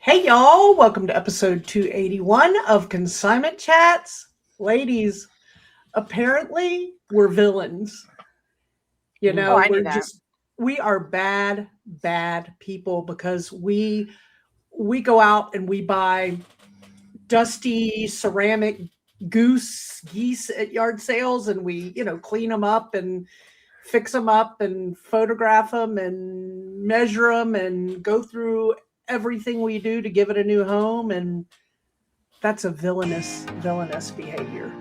Hey y'all, welcome to episode 281 of Consignment Chats. Ladies, apparently we're villains. You know, I knew that. we are bad people because we go out and we buy dusty ceramic geese at yard sales, and we, clean them up and fix them up and photograph them and measure them and go through everything we do to give it a new home. And that's a villainous behavior.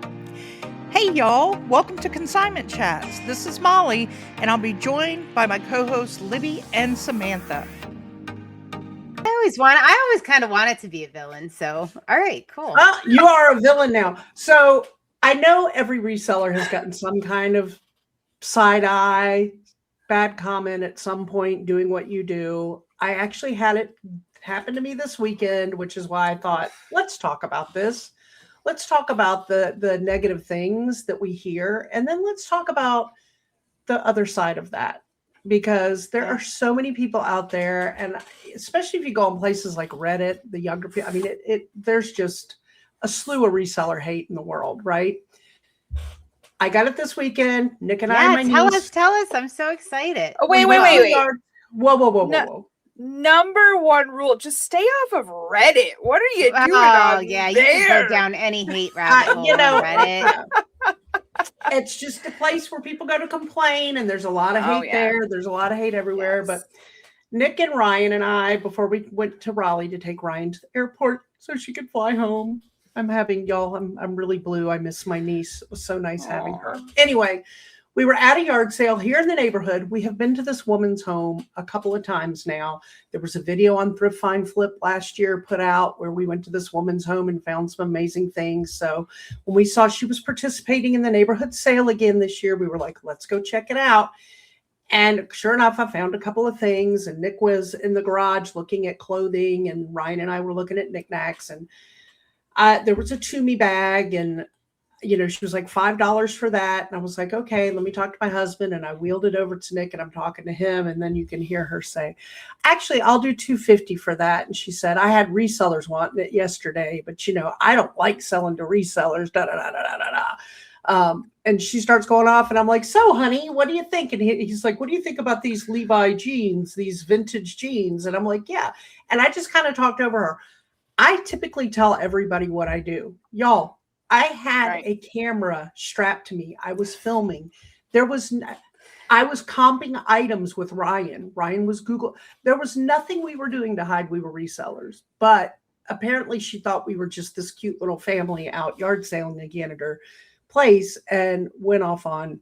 Hey y'all, welcome to Consignment Chats. This is Molly, and I'll be joined by my co-hosts Libby and Samantha. I always kind of wanted to be a villain. So, all right, cool. You are a villain now. So I know every reseller has gotten some kind of side eye, bad comment at some point doing what you do. I actually had it happen to me this weekend, which is why I thought, let's talk about this. Let's talk about the negative things that we hear, and then let's talk about the other side of that, because there are so many people out there, and especially if you go on places like Reddit, the younger people, I mean, there's just a slew of reseller hate in the world, right? I got it this weekend. Nick and I, tell us. I'm so excited. Oh, wait. Whoa. Number one rule: just stay off of Reddit. What are you doing? Oh, yeah, you can go down any hate rabbit hole on Reddit. It's just a place where people go to complain, and there's a lot of hate there. There's a lot of hate everywhere. Yes. But Nick and Ryan and I, before we went to Raleigh to take Ryan to the airport so she could fly home. I'm really blue. I miss my niece. It was so nice having her. Anyway, we were at a yard sale here in the neighborhood. We have been to this woman's home a couple of times now. There was a video on Thrift Find Flip last year put out where we went to this woman's home and found some amazing things. So when we saw she was participating in the neighborhood sale again this year, we were like, let's go check it out. And sure enough, I found a couple of things, and Nick was in the garage looking at clothing, and Ryan and I were looking at knickknacks, and there was a Toomey bag, and she was like $5 for that. And I was like, okay, let me talk to my husband. And I wheeled it over to Nick, and I'm talking to him. And then you can hear her say, actually, I'll do $250 for that. And she said, I had resellers wanting it yesterday, but I don't like selling to resellers. And she starts going off, and I'm like, so honey, what do you think? And he's like, what do you think about these Levi jeans, these vintage jeans? And I'm like, yeah. And I just kind of talked over her. I typically tell everybody what I do. Y'all, I had a camera strapped to me. I was filming. I was comping items with Ryan. Ryan was Google. There was nothing we were doing to hide we were resellers. But apparently she thought we were just this cute little family out yard selling again at her place, and went off on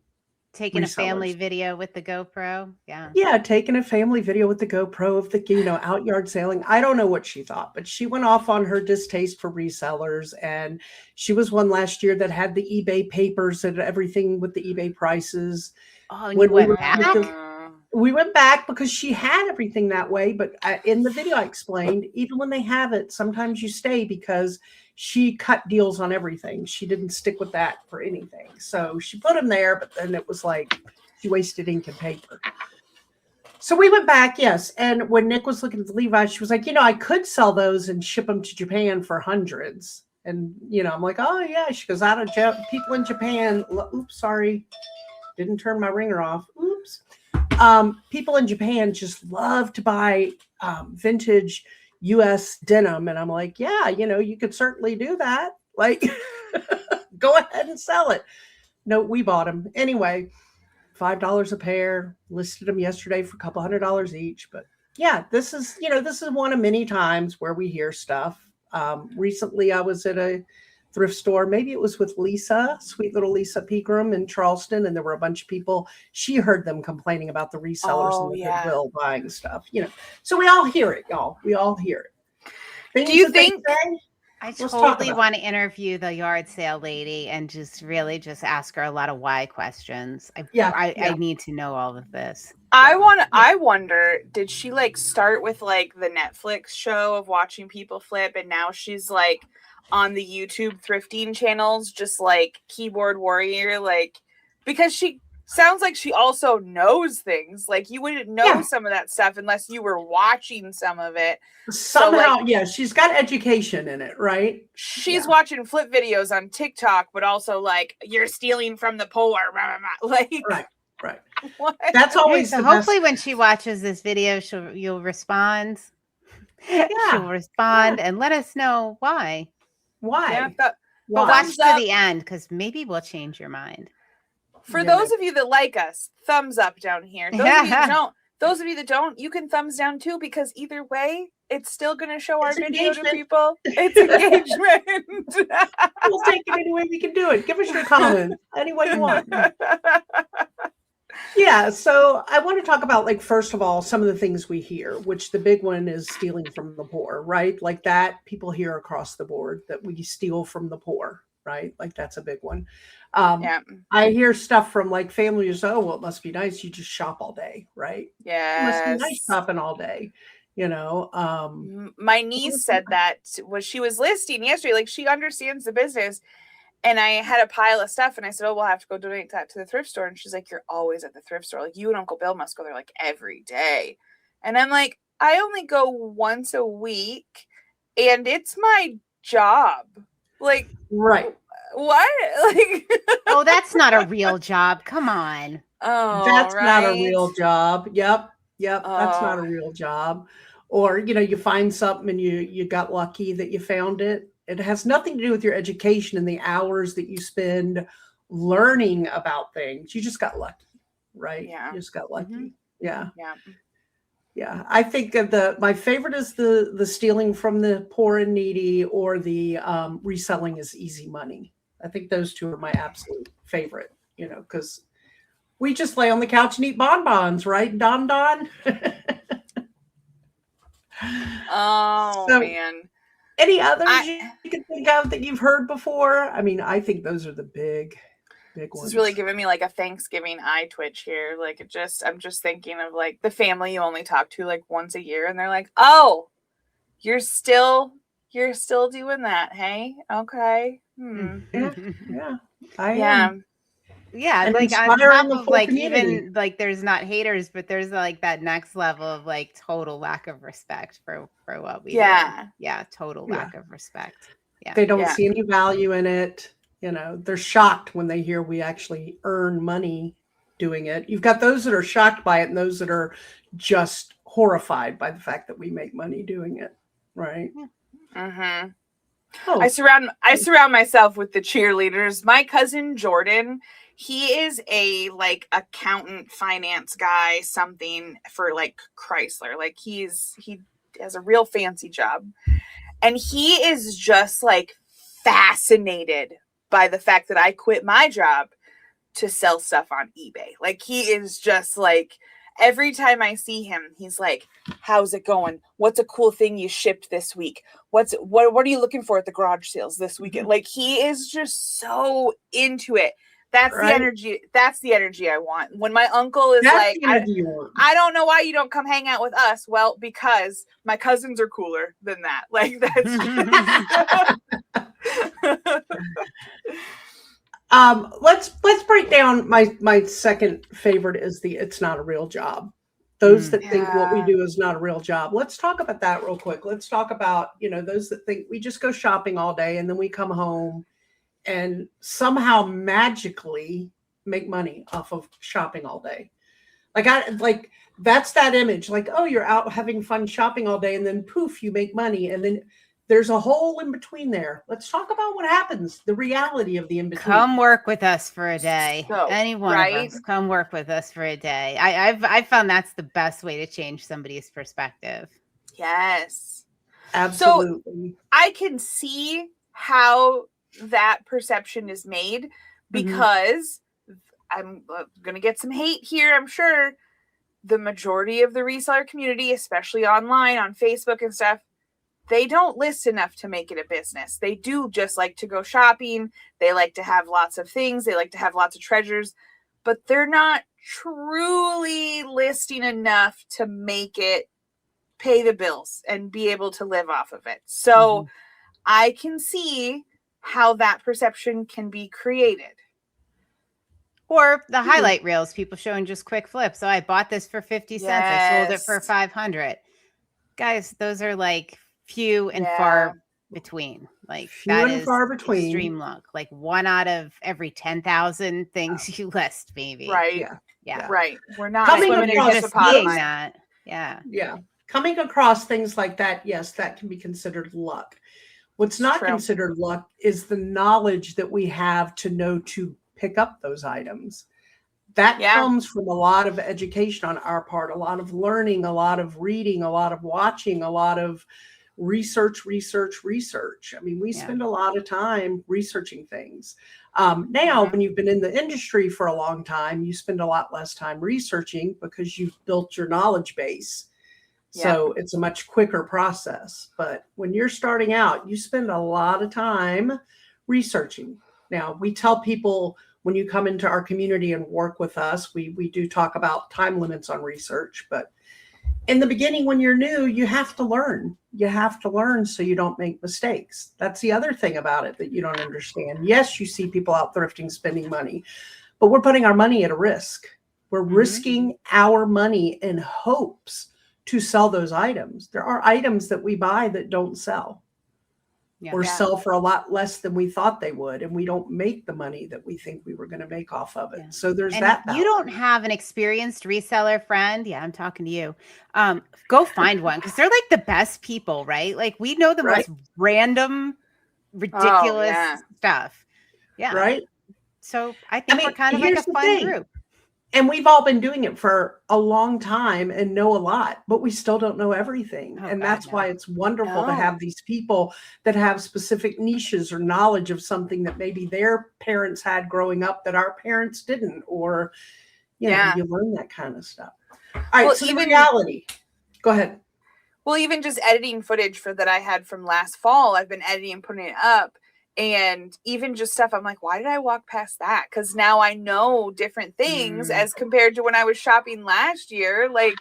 taking resellers. A family video with the GoPro. Yeah, taking a family video with the GoPro of the, out yard sailing. I don't know what she thought, but she went off on her distaste for resellers. And she was one last year that had the eBay papers and everything with the eBay prices. Oh, and you went back? We went back because she had everything that way. But in the video, I explained, even when they have it, sometimes you stay because she cut deals on everything. She didn't stick with that for anything. So she put them there, but then it was like she wasted ink and paper. So we went back, yes. And when Nick was looking at the Levi, she was like, I could sell those and ship them to Japan for hundreds. And, I'm like, oh, yeah. She goes, out of people in Japan. Oops, sorry. Didn't turn my ringer off. Oops. People in Japan just love to buy vintage U.S. denim. And I'm like, yeah, you could certainly do that. Like, go ahead and sell it. No, we bought them. Anyway, $5 a pair, listed them yesterday for a couple $100 each. But yeah, this is one of many times where we hear stuff. Recently, I was at a thrift store. Maybe it was with Lisa, sweet little Lisa Pegram in Charleston. And there were a bunch of people. She heard them complaining about the resellers and the Goodwill buying stuff, So we all hear it, y'all. We all hear it. Do you think I totally want to interview the yard sale lady and just ask her a lot of why questions. I need to know all of this. I wonder, did she start with the Netflix show of watching people flip, and now she's on the YouTube thrifting channels, just keyboard warrior, because she sounds like she also knows things. Like you wouldn't know some of that stuff unless you were watching some of it. Somehow, she's got education in it, right? She's watching flip videos on TikTok, but also like you're stealing from the poor. Like, right. What? That's always so hopefully when she watches this video, you'll respond. Yeah. She'll respond and let us know why. Why? But watch to the end because maybe we'll change your mind. For those of you that like us, thumbs up down here. Those of you that don't, you can thumbs down too, because either way, it's still going to show our video to people. It's engagement. We'll take it any way we can do it. Give us your comments any way you want. Yeah, so I want to talk about, like, first of all, some of the things we hear, which the big one is stealing from the poor, right? Like that people hear across the board that we steal from the poor, right? Like that's a big one. I hear stuff from like families, oh, well, it must be nice. You just shop all day, right? Yeah. It must be nice shopping all day. You know, my niece said that when she was listing yesterday, like she understands the business. And I had a pile of stuff and I said, oh, we'll have to go donate that to the thrift store. And she's like, you're always at the thrift store. Like you and Uncle Bill must go there like every day. And I'm like, I only go once a week and it's my job. Like, right. What? Like, oh, that's not a real job. Come on. Oh, that's not a real job. Yep. That's not a real job. Or, you know, you find something and you got lucky that you found it. It has nothing to do with your education and the hours that you spend learning about things. You just got lucky, right? Yeah. You just got lucky. Mm-hmm. Yeah. I think my favorite is the stealing from the poor and needy, or the reselling is easy money. I think those two are my absolute favorite, you know, because we just lay on the couch and eat bonbons, right? Don. Oh, so, man. Any others you can think of that you've heard before? I mean, I think those are the big ones. This is really giving me like a Thanksgiving eye twitch here. Like I'm just thinking of like the family you only talk to like once a year, and they're like, "Oh, you're still doing that, hey? Okay." Yeah, and like on top of like community. Even like there's not haters, but there's like that next level of like total lack of respect for what we do. Yeah, total lack of respect. Yeah, they don't see any value in it. You know, they're shocked when they hear we actually earn money doing it. You've got those that are shocked by it, and those that are just horrified by the fact that we make money doing it. Right. Mm-hmm. I surround myself with the cheerleaders. My cousin Jordan, he is a like accountant, finance guy, something for like Chrysler. Like he has a real fancy job, and he is just like fascinated by the fact that I quit my job to sell stuff on eBay. Like he is just like, every time I see him, he's like, how's it going? What's a cool thing you shipped this week? What are you looking for at the garage sales this weekend? Like he is just so into it. That's the energy. That's the energy I want. When my uncle is like, I don't know why you don't come hang out with us. Well, because my cousins are cooler than that. Like that's let's break down my second favorite is it's not a real job. Those that think what we do is not a real job. Let's talk about that real quick. Let's talk about, you know, those that think we just go shopping all day and then we come home and somehow magically make money off of shopping all day. Like that's that image. Like, oh, you're out having fun shopping all day and then poof, you make money, and then there's a hole in between there. Let's talk about what happens, the reality of the in between. Come work with us for a day. Any one of us, come work with us for a day. I've found that's the best way to change somebody's perspective. Yes, absolutely. So I can see how that perception is made, because I'm going to get some hate here, I'm sure. The majority of the reseller community, especially online on Facebook and stuff, they don't list enough to make it a business. They do just like to go shopping. They like to have lots of things. They like to have lots of treasures, but they're not truly listing enough to make it pay the bills and be able to live off of it. So I can see how that perception can be created. Or the highlight reels, people showing just quick flips. So I bought this for 50 cents. I sold it for 500. Guys, those are like few and far between. Like few that and is far between. Extreme luck. Like 1 out of every 10,000 things you list, maybe. Right. Yeah. Right. We're not coming across that. Yeah. Yeah. Coming across things like that, yes, that can be considered luck. What's not considered luck is the knowledge that we have to know to pick up those items. That comes from a lot of education on our part, a lot of learning, a lot of reading, a lot of watching, a lot of research. I mean, we spend a lot of time researching things. Now, when you've been in the industry for a long time, you spend a lot less time researching because you've built your knowledge base. So it's a much quicker process. But when you're starting out, you spend a lot of time researching. Now, we tell people when you come into our community and work with us, we do talk about time limits on research. But in the beginning, when you're new, you have to learn. You have to learn so you don't make mistakes. That's the other thing about it that you don't understand. Yes, you see people out thrifting, spending money, but we're putting our money at a risk. We're risking our money in hopes to sell those items. There are items that we buy that don't sell or sell for a lot less than we thought they would. And we don't make the money that we think we were going to make off of it. So there's that. You don't have an experienced reseller friend. Yeah, I'm talking to you. Go find one because they're like the best people, right? Like we know the most random, ridiculous stuff. Yeah. Right. So I think we're kind of like a fun group. And we've all been doing it for a long time and know a lot, but we still don't know everything. That's why it's wonderful to have these people that have specific niches or knowledge of something that maybe their parents had growing up that our parents didn't, or, you know, you learn that kind of stuff. All right. So even reality, go ahead. Well, even just editing footage that I had from last fall, I've been editing and putting it up. And even just stuff, I'm like, why did I walk past that? Because now I know different things as compared to when I was shopping last year. Like,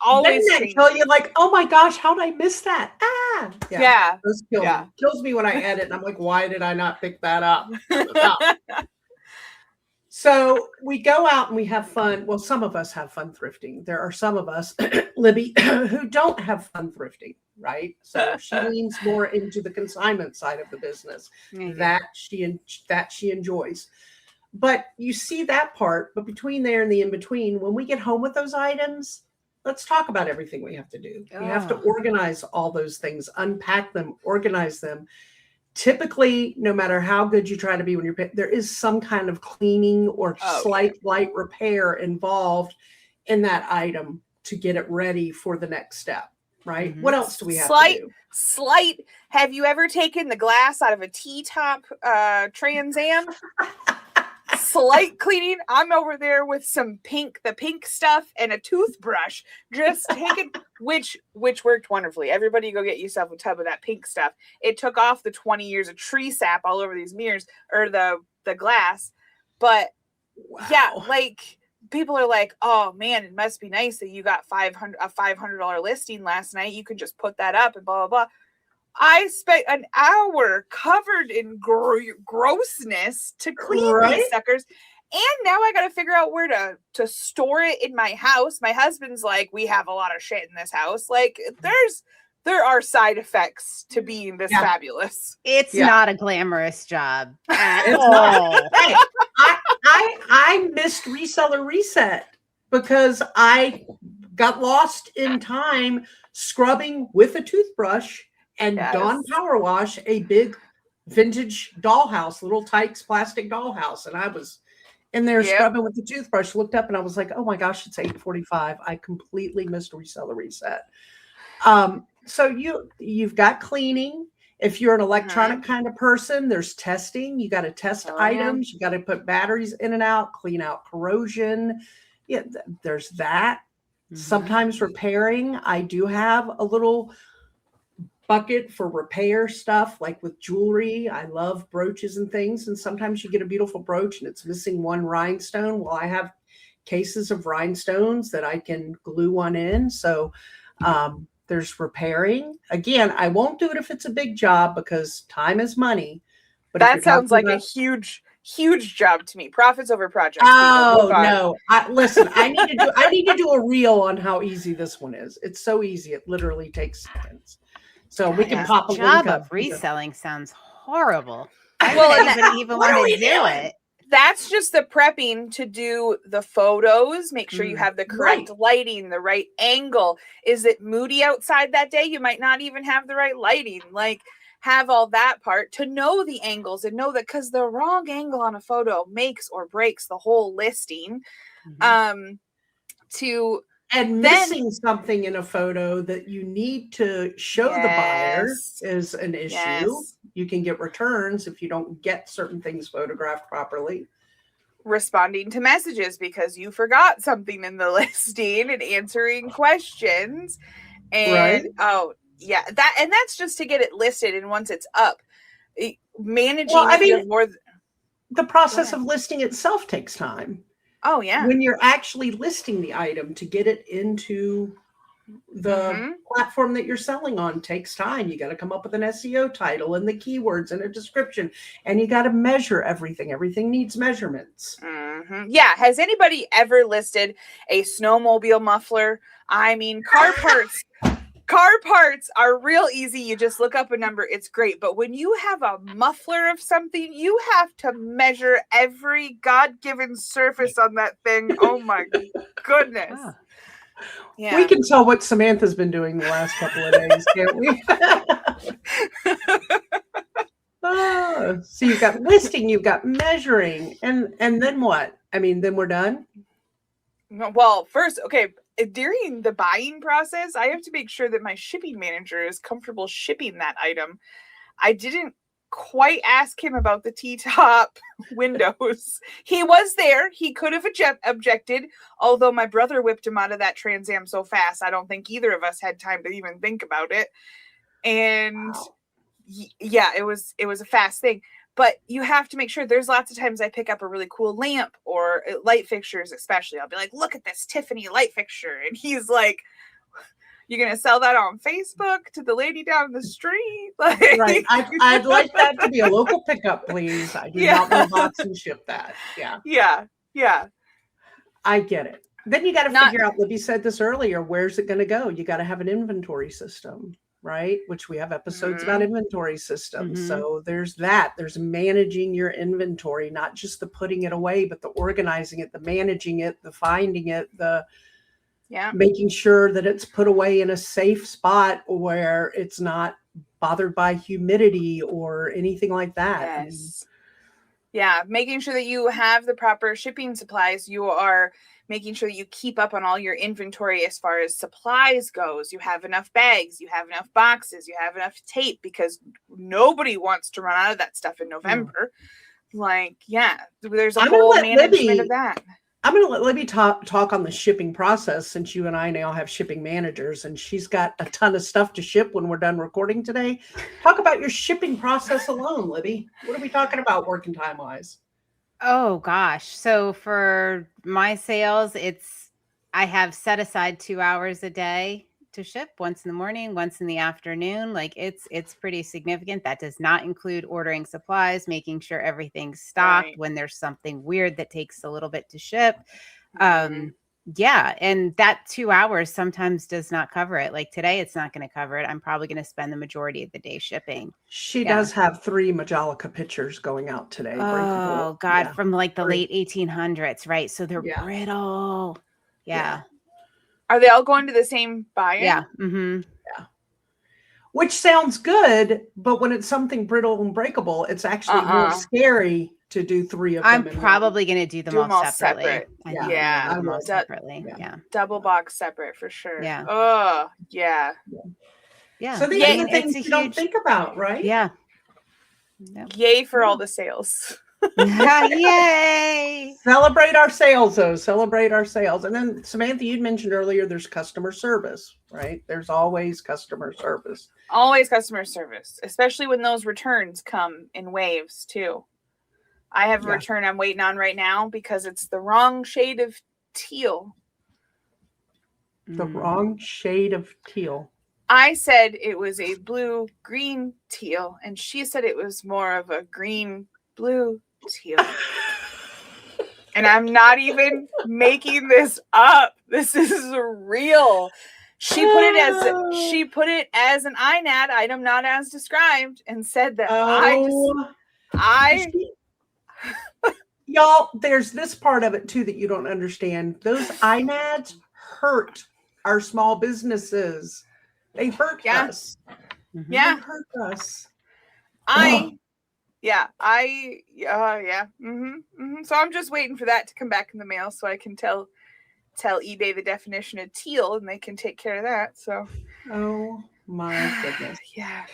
always. Doesn't that tell you, like, oh my gosh, how did I miss that? Those kills me when I edit. And I'm like, why did I not pick that up? So we go out and we have fun. Well, some of us have fun thrifting. There are some of us, Libby, who don't have fun thrifting, right? So she leans more into the consignment side of the business that she enjoys. But you see that part. But between there and the in between, when we get home with those items, let's talk about everything we have to do. We have to organize all those things, unpack them, organize them. Typically, no matter how good you try to be when you're there is some kind of cleaning or light repair involved in that item to get it ready for the next step, right? What else do we have to do? Have you ever taken the glass out of a T-top Trans Am? Slight cleaning. I'm over there with the pink stuff and a toothbrush, just taking which worked wonderfully. Everybody go get yourself a tub of that pink stuff. It took off the 20 years of tree sap all over these mirrors or the glass. But like people are like, oh man, it must be nice that you got a $500 listing last night. You can just put that up and blah, blah, blah. I spent an hour covered in grossness to clean these suckers. And now I got to figure out where to store it in my house. My husband's like, we have a lot of shit in this house. Like there are side effects to being this fabulous. It's not a glamorous job at all. Hey, I missed Reseller Reset because I got lost in time scrubbing with a toothbrush and Dawn Power Wash a big vintage dollhouse, little Tykes plastic dollhouse. And I was in there scrubbing with the toothbrush, looked up and I was like, oh my gosh, it's 8:45. I completely missed Reseller Reset. So you've got cleaning. If you're an electronic kind of person, there's testing. You got to test items. You got to put batteries in and out, clean out corrosion. Yeah, there's that. Sometimes repairing. I do have a little bucket for repair stuff, like with jewelry. I love brooches and things. And sometimes you get a beautiful brooch and it's missing one rhinestone. Well, I have cases of rhinestones that I can glue one in. So there's repairing. Again, I won't do it if it's a big job because time is money. But that sounds like a huge Huge job to me. Profits over projects. Oh no! Listen, I need to do a reel on how easy this one is. It's so easy; it literally takes seconds. So we can pop a job link up. of reselling sounds horrible. Why Well, would anybody even want to do it? That's just the prepping to do the photos. Make sure you have the correct lighting, the right angle. Is it moody outside that day? You might not even have the right lighting. Like, have all that part to know the angles and know that, because the wrong angle on a photo makes or breaks the whole listing. And missing something in a photo that you need to show the buyer is an issue. You can get returns if you don't get certain things photographed properly. Responding to messages because you forgot something in the listing and answering questions. And that's just to get it listed. And once it's up, managing the process of listing itself takes time. Oh yeah. When you're actually listing the item to get it into the platform that you're selling on takes time. You got to come up with an SEO title and the keywords and a description, and you got to measure everything. Everything needs measurements. Yeah. Has anybody ever listed a snowmobile muffler? I mean, car parts. Car parts are real easy. You just look up a number. It's great. But when you have a muffler of something, you have to measure every God-given surface on that thing. Oh my goodness. Yeah. We can tell what Samantha's been doing the last couple of days, can't we? So you've got listing, you've got measuring, and then what? I mean, then we're done? Well, first, during the buying process, I have to make sure that my shipping manager is comfortable shipping that item. I didn't quite ask him about the T-top windows. He was there. He could have objected, although my brother whipped him out of that Trans Am so fast, I don't think either of us had time to even think about it. And it was a fast thing. But you have to make sure. There's lots of times I pick up a really cool lamp or light fixtures, especially. I'll be like, look at this Tiffany light fixture. And he's like, you're going to sell that on Facebook to the lady down the street? Like, right. I'd like that to be a local pickup, please. I do not want to box and ship that. Yeah. I get it. Then you got to figure out, Libby said this earlier, where's it going to go? You got to have an inventory system, right? Which we have episodes about inventory systems. So there's that. There's managing your inventory, not just the putting it away, but the organizing it, the managing it, the finding it, the making sure that it's put away in a safe spot where it's not bothered by humidity or anything like that. Making sure that you have the proper shipping supplies. You are making sure that you keep up on all your inventory as far as supplies goes. You have enough bags, you have enough boxes, you have enough tape, because nobody wants to run out of that stuff in November. There's a whole management of that. I'm going to let Libby talk on the shipping process, since you and I now have shipping managers, and she's got a ton of stuff to ship when we're done recording today. Talk about your shipping process alone, Libby. What are we talking about working time wise? Oh gosh. So for my sales, I have set aside 2 hours a day to ship, once in the morning, once in the afternoon. Like it's pretty significant. That does not include ordering supplies, making sure everything's stocked when there's something weird that takes a little bit to ship. And that 2 hours sometimes does not cover it. Like today, it's not going to cover it. I'm probably going to spend the majority of the day shipping. She does have 3 Majolica pictures going out today. Oh God, from like the late 1800s, right? So they're brittle. Yeah. Are they all going to the same buyer? Yeah. Yeah. Which sounds good, but when it's something brittle and breakable, it's actually more scary to do 3 of them. I'm probably going to do them all separately. Separately. Double box separate for sure. Yeah. Oh, yeah. So these are the things you don't think about, right? Yeah. Yay for all the sales. Yay! Celebrate our sales, though. Celebrate our sales. And then, Samantha, you'd mentioned earlier there's customer service, right? There's always customer service. Always customer service, especially when those returns come in waves, too. I have a return I'm waiting on right now because it's the wrong shade of teal. The wrong shade of teal. I said it was a blue-green teal, and she said it was more of a green-blue teal. And I'm not even making this up. This is real. She put it as an INAD item, not as described, and said that y'all, there's this part of it too that you don't understand. Those INADs hurt our small businesses. They hurt us. Mm-hmm. Yeah. They hurt us. So I'm just waiting for that to come back in the mail so I can tell eBay the definition of teal and they can take care of that. So, oh my goodness. Yeah.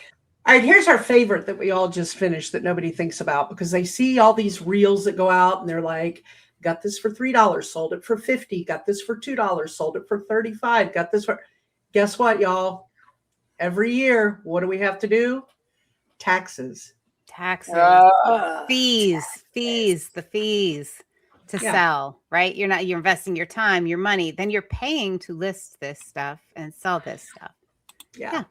All right, here's our favorite that we all just finished that nobody thinks about because they see all these reels that go out and they're like, got this for $3, sold it for $50, got this for $2, sold it for $35, got this for. Guess what, y'all? Every year, what do we have to do? Taxes. Fees to sell, right? You're investing your time, your money, then you're paying to list this stuff and sell this stuff. Yeah.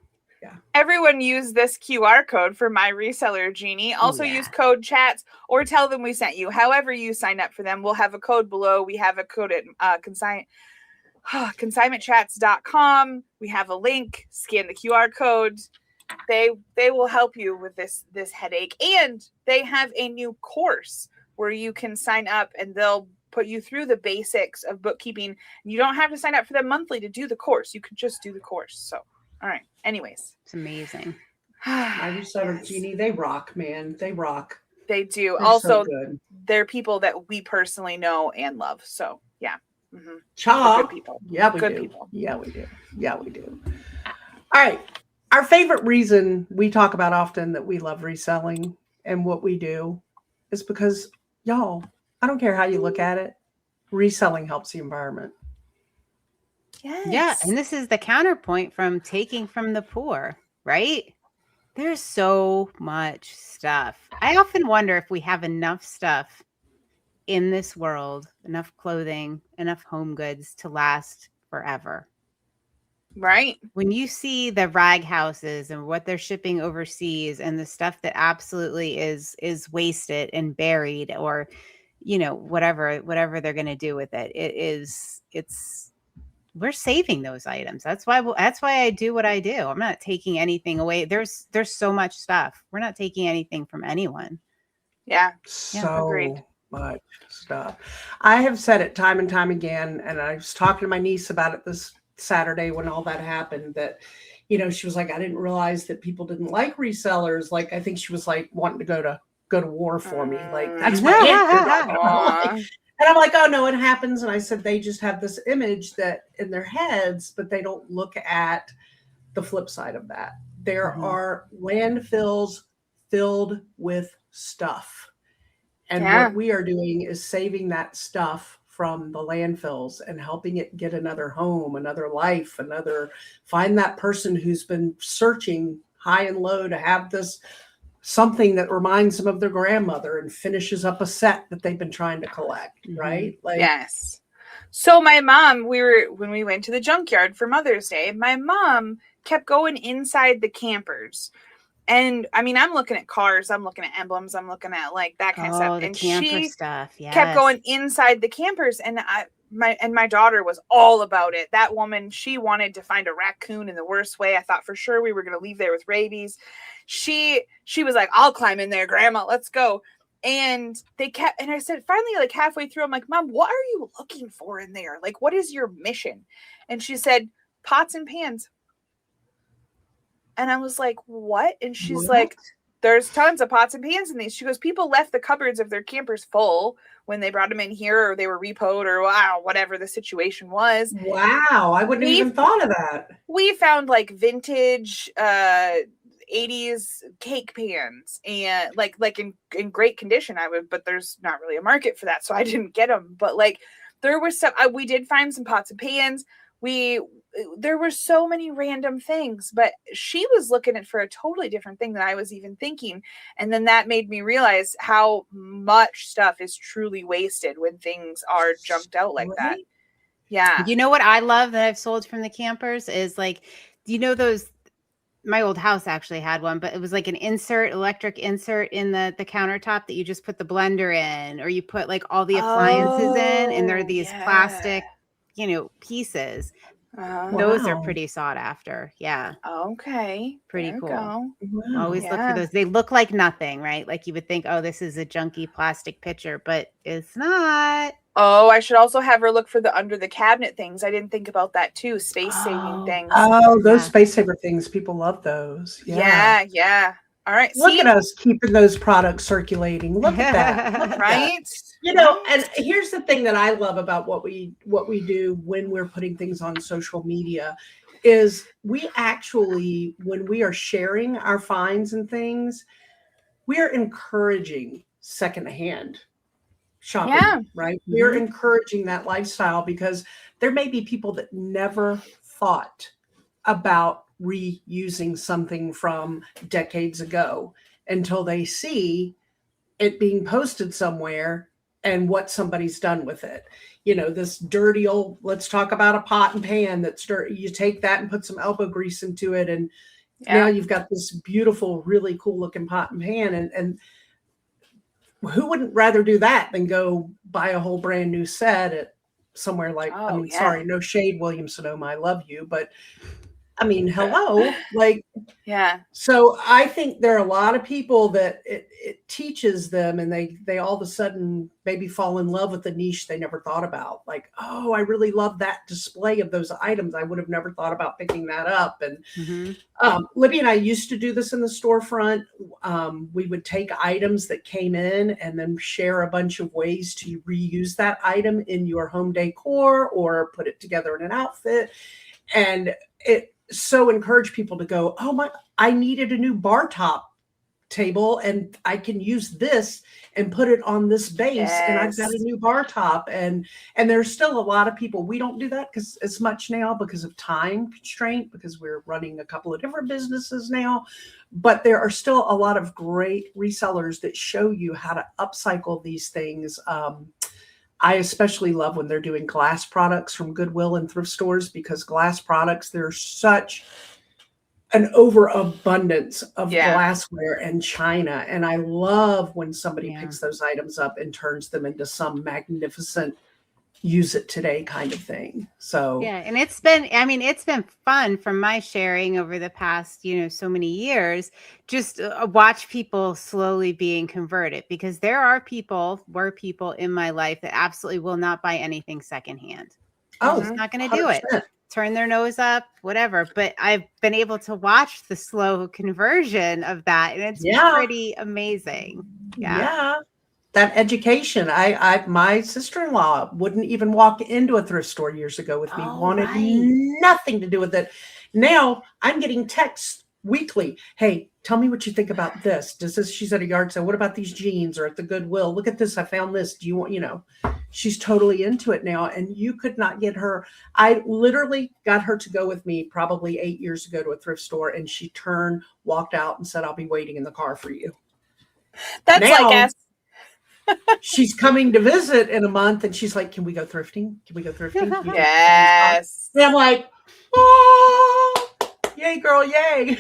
Everyone use this QR code for my reseller, Jeannie. Also use code chats or tell them we sent you. However you sign up for them, we'll have a code below. We have a code at consignmentchats.com. We have a link. Scan the QR code. They will help you with this headache. And they have a new course where you can sign up and they'll put you through the basics of bookkeeping. You don't have to sign up for them monthly to do the course. You can just do the course. So, all right. Anyways. It's amazing. I reseller, Jeannie, they rock, man. They rock. They do. They're also, so they're people that we personally know and love. So, yeah. Mm-hmm. Good people. Yeah, we good do. People. Yeah, we do. Yeah, we do. All right. Our favorite reason we talk about often that we love reselling and what we do is because, y'all, I don't care how you look at it, reselling helps the environment. Yes. Yeah, and this is the counterpoint from taking from the poor, right? There's so much stuff. I often wonder if we have enough stuff in this world, enough clothing, enough home goods to last forever. Right. When you see the rag houses and what they're shipping overseas and the stuff that absolutely is wasted and buried or, whatever they're going to do with it, we're saving those items. That's why I do what I do. I'm not taking anything away. There's so much stuff. We're not taking anything from anyone. Yeah. So much stuff. I have said it time and time again, and I was talking to my niece about it this Saturday when all that happened, that, she was like, I didn't realize that people didn't like resellers. Like, I think she was like wanting to go to war for me. Like, that's my it. And I'm like, oh no, it happens. And I said, they just have this image that in their heads, but they don't look at the flip side of that. There are landfills filled with stuff. And what we are doing is saving that stuff from the landfills and helping it get another home, another life, find that person who's been searching high and low to have this something that reminds them of their grandmother and finishes up a set that they've been trying to collect, right? Like, yes. So my mom, when we went to the junkyard for Mother's Day, my mom kept going inside the campers. And I mean, I'm looking at cars, I'm looking at emblems, I'm looking at like that kind of stuff. And she kept going inside the campers, and my daughter was all about it. That woman, she wanted to find a raccoon in the worst way. I thought for sure we were going to leave there with rabies. She was like, I'll climb in there, Grandma, let's go. And and I said, finally, like halfway through, I'm like, Mom, what are you looking for in there? Like, what is your mission? And she said, pots and pans. And I was like, what? And she's like, there's tons of pots and pans in these. She goes, people left the cupboards of their campers full when they brought them in here, or they were repoed, or whatever the situation was. Wow. I wouldn't have even thought of that. We found like vintage 80s cake pans and like in great condition. But there's not really a market for that, so I didn't get them. But like there was some, we did find some pots and pans. There were so many random things, but she was looking at for a totally different thing than I was even thinking. And then that made me realize how much stuff is truly wasted when things are jumped out like that. Yeah. You know what I love that I've sold from the campers is like, those my old house actually had one, but it was like an electric insert in the countertop that you just put the blender in, or you put like all the appliances in, and they're these plastic, pieces. Those are Wow. pretty sought after. Yeah. Okay. Pretty There you cool. go. Wow. Always look for those. They look like nothing, right? Like you would think, oh, this is a junky plastic pitcher, but it's not. Oh, I should also have her look for the under the cabinet things. I didn't think about that too. Space saving things. Oh, those space saver things. People love those. Yeah. All right. Look at us keeping those products circulating. Look at that. Look at Right? that. And here's the thing that I love about what we do when we're putting things on social media is we actually, when we are sharing our finds and things, we are encouraging secondhand shopping, right? We're encouraging that lifestyle because there may be people that never thought about reusing something from decades ago until they see it being posted somewhere and what somebody's done with it. This dirty old, let's talk about a pot and pan that's dirty. You take that and put some elbow grease into it, and now you've got this beautiful, really cool looking pot and pan. And who wouldn't rather do that than go buy a whole brand new set at somewhere like, sorry, no shade, Williams-Sonoma, I love you, but hello, so I think there are a lot of people that it teaches them, and they all of a sudden maybe fall in love with the niche they never thought about. Like, oh, I really love that display of those items. I would have never thought about picking that up. And Libby and I used to do this in the storefront. We would take items that came in and then share a bunch of ways to reuse that item in your home decor or put it together in an outfit. And it so encourage people to go, oh I needed a new bar top table and I can use this and put it on this base and I've got a new bar top. And there's still a lot of people, we don't do that as much now because of time constraint, because we're running a couple of different businesses now, but there are still a lot of great resellers that show you how to upcycle these things. I especially love when they're doing glass products from Goodwill and thrift stores, because glass products, there's such an overabundance of glassware and china. And I love when somebody picks those items up and turns them into some magnificent use it today kind of thing. So and it's been fun from my sharing over the past so many years, just watch people slowly being converted, because were people in my life that absolutely will not buy anything secondhand. Just not going to do it, turn their nose up, whatever. But I've been able to watch the slow conversion of that, and it's pretty amazing. That education. My sister-in-law wouldn't even walk into a thrift store years ago with me, wanted nothing to do with it. Now I'm getting texts weekly. Hey, tell me what you think about this. She's at a yard sale. What about these jeans? Or at the Goodwill? Look at this. I found this. Do you want, she's totally into it now. And you could not get her. I literally got her to go with me probably 8 years ago to a thrift store. And she walked out and said, I'll be waiting in the car for you. That's now, like us. She's coming to visit in a month, and she's like, can we go thrifting? Can we go thrifting? Yes. And I'm like, oh, yay, girl, yay.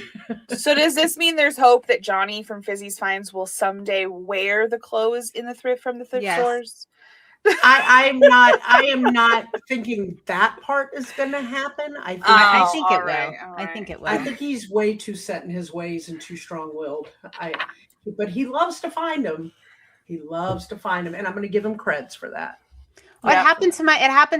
So does this mean there's hope that Johnny from Fizzy's Finds will someday wear the clothes in the thrift stores? I am not thinking that part is going to happen. I think it will. I think it will. I think he's way too set in his ways and too strong-willed. But he loves to find them. He loves to find them, and I'm going to give him creds for that. Well, it happened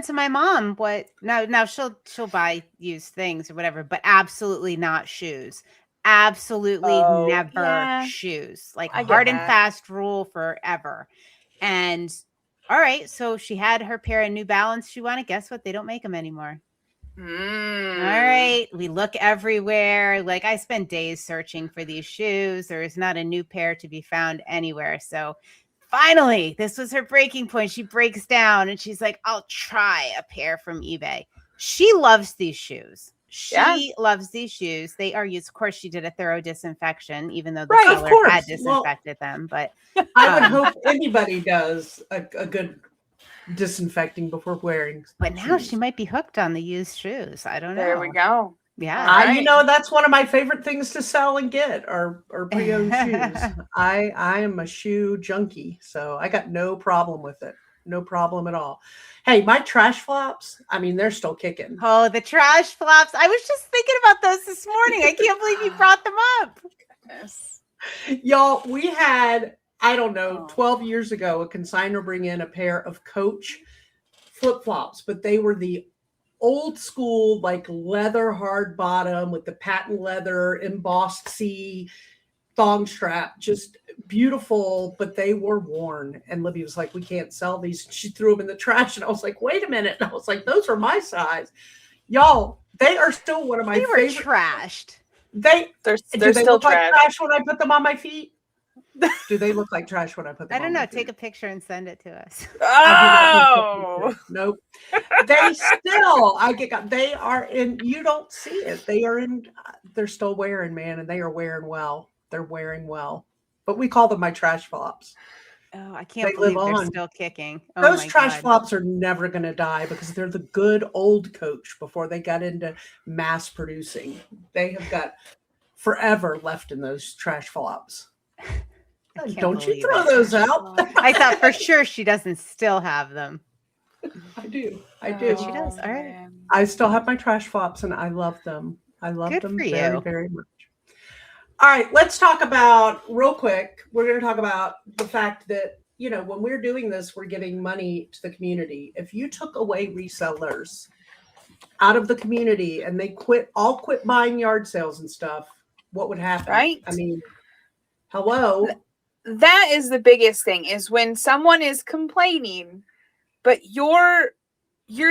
to my mom. Now she'll buy used things or whatever, but absolutely not shoes. Absolutely never shoes. Like hard and fast rule forever. And all right, so she had her pair of New Balance she wanted. Guess what? They don't make them anymore. All right, we look everywhere. Like, I spend days searching for these shoes. There is not a new pair to be found anywhere. So finally, this was her breaking point. She breaks down and she's like, I'll try a pair from eBay. She loves these shoes. She loves these shoes. They are used. Of course, she did a thorough disinfection, even though the seller had disinfected them. But I would hope anybody does a good disinfecting before wearing. But now she might be hooked on the used shoes. I don't know. There we go. Yeah. You know, that's one of my favorite things to sell and get are pre-owned shoes. I am a shoe junkie, so I got no problem with it. No problem at all. Hey, my trash flops, I mean, they're still kicking. Oh, the trash flops. I was just thinking about those this morning. I can't believe you brought them up. Goodness. Y'all, we had, I don't know, 12 years ago, a consignor bring in a pair of Coach flip-flops, but they were the old school, like leather hard bottom with the patent leather embossed C thong strap, just beautiful, but they were worn. And Libby was like, we can't sell these. She threw them in the trash. And I was like, wait a minute. And I was like, those are my size. Y'all, they are still one of my favorite. They were trashed. They're still look like trash. trash when I put them on my feet? Do they look like trash when I put them on? I don't know. my Take feet? a picture and send it to us. Oh, nope. They still, they are in, you don't see it. They are in, they're still wearing, man, and they are wearing well. They're wearing well. But we call them my trash flops. Oh, I can't They believe live they're on. still kicking. Oh, Those my trash God. flops are never going to die because they're the good old Coach before they got into mass producing. They have got forever left in those trash flops. Don't you throw those out. I thought for sure she doesn't still have them. I do. She does. All right. man. I still have my trash flops and I love them. I love Good them for very, you. very much. All right, let's talk about real quick. We're going to talk about the fact that, you know, when we're doing this, we're giving money to the community. If you took away resellers out of the community and they quit buying yard sales and stuff, what would happen? Right. I mean, hello. That is the biggest thing, is when someone is complaining, but you're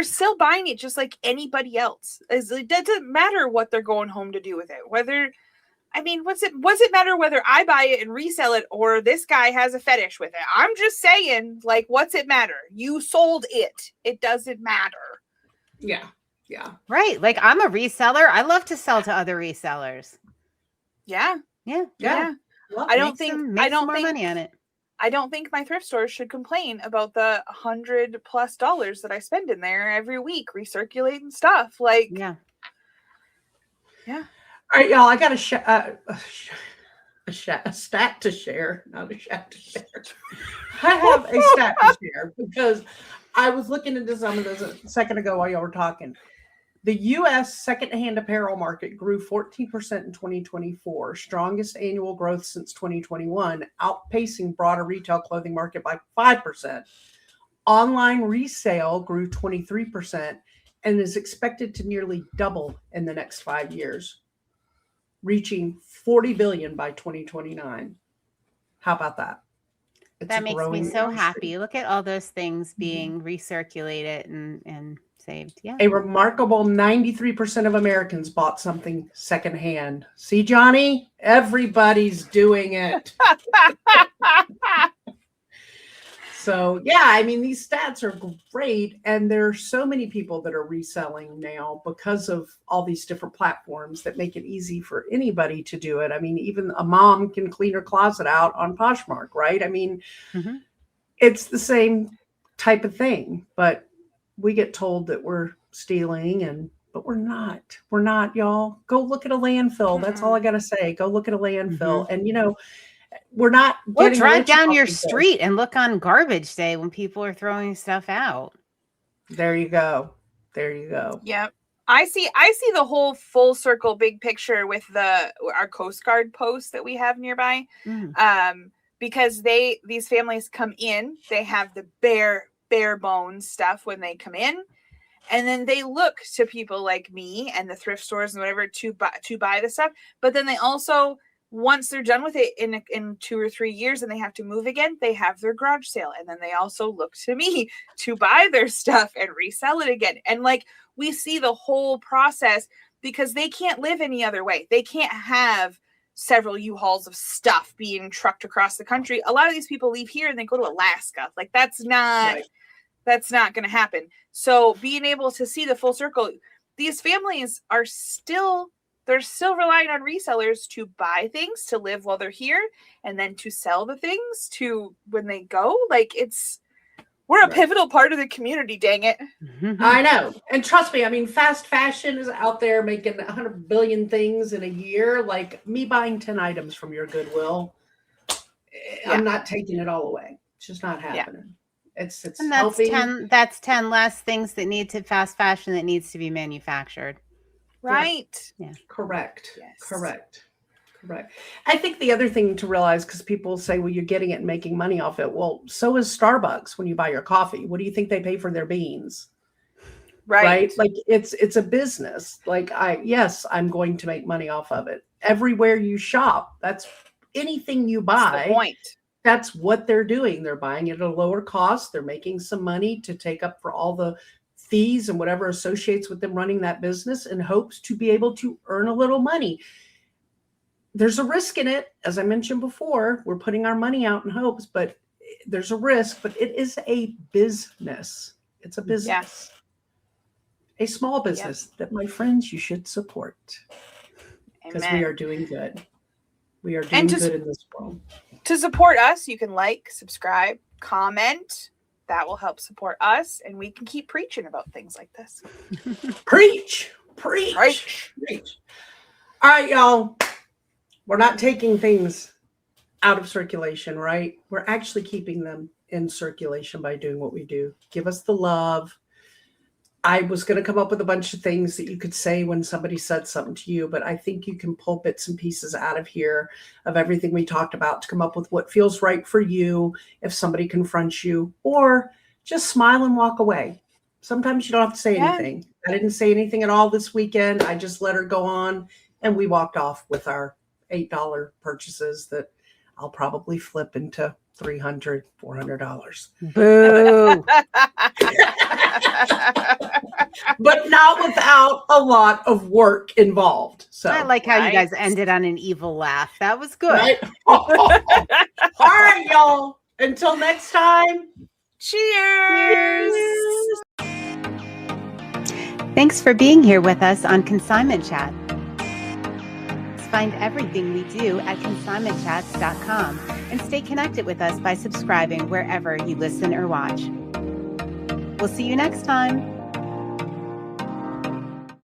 still buying it just like anybody else. It doesn't matter what they're going home to do with it. What's it matter whether I buy it and resell it or this guy has a fetish with it? I'm just saying, like, what's it matter? You sold it. It doesn't matter. Yeah. Yeah. Right. Like, I'm a reseller. I love to sell to other resellers. Yeah. Yeah. Yeah. Well, I don't think more money on it. I don't think my thrift stores should complain about the $100+ that I spend in there every week recirculating stuff. Like, yeah. All right, y'all. I got a stat to share, not a stat to share. I have a stat to share because I was looking into some of this a second ago while y'all were talking. The U.S. secondhand apparel market grew 14% in 2024, strongest annual growth since 2021, outpacing broader retail clothing market by 5%. Online resale grew 23% and is expected to nearly double in the next 5 years, reaching $40 billion by 2029. How about that? That makes me so happy. Look at all those things being recirculated and saved. Yeah. A remarkable 93% of Americans bought something secondhand. See, Johnny? Everybody's doing it. So, yeah, I mean, these stats are great. And there are so many people that are reselling now because of all these different platforms that make it easy for anybody to do it. I mean, even a mom can clean her closet out on Poshmark, right? I mean, it's the same type of thing, but we get told that we're stealing but we're not. We're not, y'all. Go look at a landfill. That's all I got to say. Go look at a landfill. And, you know, we're not. Or drive down your street and look on garbage day when people are throwing stuff out. There you go. There you go. Yep. I see the whole full circle big picture with our Coast Guard post that we have nearby. Because these families come in, they have the bare bones stuff when they come in, and then they look to people like me and the thrift stores and whatever to buy the stuff. But then they also, once they're done with it in 2 or 3 years and they have to move again, they have their garage sale, and then they also look to me to buy their stuff and resell it again. And like, we see the whole process because they can't live any other way. They can't have several U-Hauls of stuff being trucked across the country. A lot of these people leave here and they go to Alaska. Like, that's not going to happen. So being able to see the full circle, these families are still relying on resellers to buy things to live while they're here, and then to sell the things to when they go. Like, We're a pivotal part of the community, dang it. I know. And trust me, I mean, fast fashion is out there making 100 billion things in a year. Like me buying 10 items from your Goodwill, I'm not taking it all away. It's just not happening. It's and that's helping. That's 10 less things that need to fast fashion that needs to be manufactured. Right. Yeah. Correct. Yes. Correct. I think the other thing to realize, because people say, well, you're getting it and making money off it. Well, so is Starbucks when you buy your coffee. What do you think they pay for their beans? Right? Like it's a business. Like I'm going to make money off of it. Everywhere you shop, that's anything you buy. That's the point. That's what they're doing. They're buying it at a lower cost. They're making some money to take up for all the fees and whatever associates with them running that business in hopes to be able to earn a little money. There's a risk in it. As I mentioned before, we're putting our money out in hopes, but there's a risk, but it is a business. It's a business, a small business that, my friends, you should support because we are doing good. We are doing good in this world. To support us, you can like, subscribe, comment. That will help support us, and we can keep preaching about things like this. Preach. All right, y'all. We're not taking things out of circulation, right? We're actually keeping them in circulation by doing what we do. Give us the love. I was going to come up with a bunch of things that you could say when somebody said something to you, but I think you can pull bits and pieces out of here of everything we talked about to come up with what feels right for you if somebody confronts you, or just smile and walk away. Sometimes you don't have to say anything. I didn't say anything at all this weekend. I just let her go on, and we walked off with our $8 purchases that I'll probably flip into $300, $400. Boo. But not without a lot of work involved. So I like how you guys ended on an evil laugh. That was good. Right? All right, y'all. Until next time. Cheers. Thanks for being here with us on Consignment Chat. Find everything we do at consignmentchats.com and stay connected with us by subscribing wherever you listen or watch. We'll see you next time.